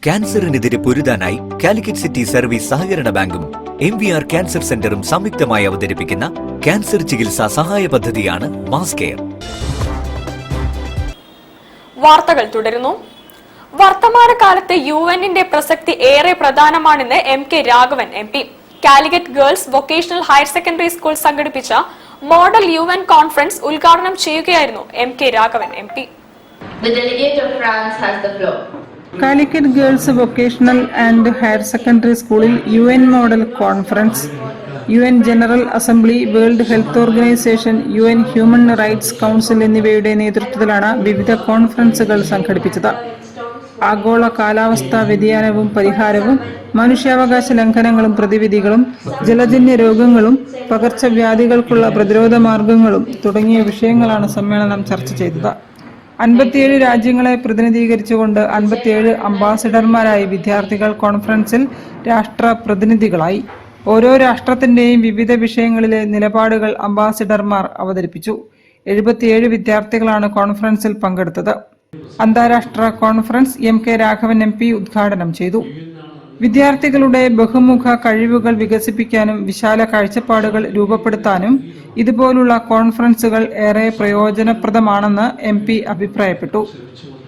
ക്യാൻസറിനെതിരെ പൊരുതാനായി Calicut city service സഹകരണ ബാങ്കും MVR cancer സെന്ററും സംയുക്തമായി അവതരിപ്പിക്കുന്ന ക്യാൻസർ ചികിത്സാ സഹായ പദ്ധതിയാണ് മാസ് കെയർ. വാർത്തകൾ തുടരുന്നു. വർത്തമാനകാലത്ത് UN-ന്റെ പ്രസക്തി ഏറെ പ്രധാനമാണെന്ന് MK Raghavan MP. Calicut girls vocational higher secondary school സംഘടിപ്പിച്ച മോഡൽ UN കോൺഫറൻസ് ഉദ്ഘാടനം ചെയ്യുകയായിരുന്നു MK Raghavan MP. The delegate of France has the floor. Calicut girls vocational and higher secondary സ്കൂളിൽ UN model conference, UN general assembly, world health organisation, UN human rights council എന്നിവയുടെ നേതൃത്വത്തിലാണ് വിവിധ കോൺഫറൻസുകൾ സംഘടിപ്പിച്ചത്. ആഗോള കാലാവസ്ഥാ വ്യതിയാനവും പരിഹാരവും, മനുഷ്യാവകാശ ലംഘനങ്ങളും പ്രതിവിധികളും, ജലജന്യ രോഗങ്ങളും പകർച്ചവ്യാധികൾക്കുള്ള പ്രതിരോധ മാർഗങ്ങളും തുടങ്ങിയ വിഷയങ്ങളാണ് സമ്മേളനം ചർച്ച ചെയ്തത്. 57 രാജ്യങ്ങളെ പ്രതിനിധീകരിച്ചുകൊണ്ട് 57 അംബാസിഡർമാരായി വിദ്യാർത്ഥികൾ കോൺഫറൻസിൽ രാഷ്ട്ര പ്രതിനിധികളായി. ഓരോ രാഷ്ട്രത്തിന്റെയും വിവിധ വിഷയങ്ങളിലെ നിലപാടുകൾ അംബാസിഡർമാർ അവതരിപ്പിച്ചു. 77 വിദ്യാർത്ഥികളാണ് കോൺഫറൻസിൽ പങ്കെടുത്തത്. അന്താരാഷ്ട്ര കോൺഫറൻസ് MK രാഘവൻ MP ഉദ്ഘാടനം ചെയ്തു. വിദ്യാർത്ഥികളുടെ ബഹുമുഖ കഴിവുകൾ വികസിപ്പിക്കാനും വിശാല കാഴ്ചപ്പാടുകൾ രൂപപ്പെടുത്താനും ഇതുപോലുള്ള കോൺഫറൻസുകൾ ഏറെ പ്രയോജനപ്രദമാണെന്ന് MP അഭിപ്രായപ്പെട്ടു.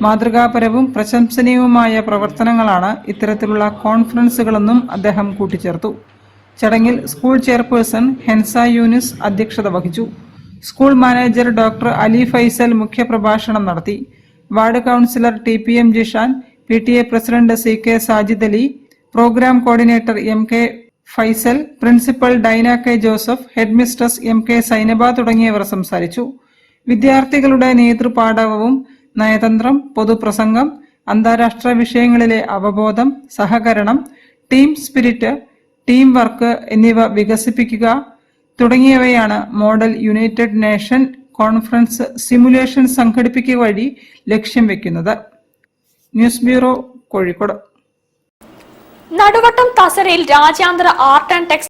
മാതൃകാപരവും പ്രശംസനീയവുമായ പ്രവർത്തനങ്ങളാണ് ഇത്തരത്തിലുള്ള കോൺഫറൻസുകളെന്നും അദ്ദേഹം കൂട്ടിച്ചേർത്തു. ചടങ്ങിൽ സ്കൂൾ ചെയർപേഴ്സൺ ഹെൻസ യൂനിസ് അധ്യക്ഷത വഹിച്ചു. School manager doctor Ali Faisal മുഖ്യപ്രഭാഷണം നടത്തി. Ward councillor TPM Jishan, PTA president CK Sajid Ali, programme coordinator MK Faisal, principal Daina K Joseph, headmistress MK സൈനബ തുടങ്ങിയവർ സംസാരിച്ചു. വിദ്യാർത്ഥികളുടെ നേതൃപാടവവും നയതന്ത്രം, പൊതുപ്രസംഗം, അന്താരാഷ്ട്ര വിഷയങ്ങളിലെ അവബോധം, സഹകരണം, ടീം സ്പിരിറ്റ്, ടീം വർക്ക് എന്നിവ വികസിപ്പിക്കുക തുടങ്ങിയവയാണ് model United Nation conference simulation സംഘടിപ്പിക്കുക വഴി ലക്ഷ്യം വെക്കുന്നത്. News bureau, Kozhikode. നടുവട്ടം തസരയിൽ രാജ്യാന്തര ആർട്ട് ആൻഡ് ടെക്സ്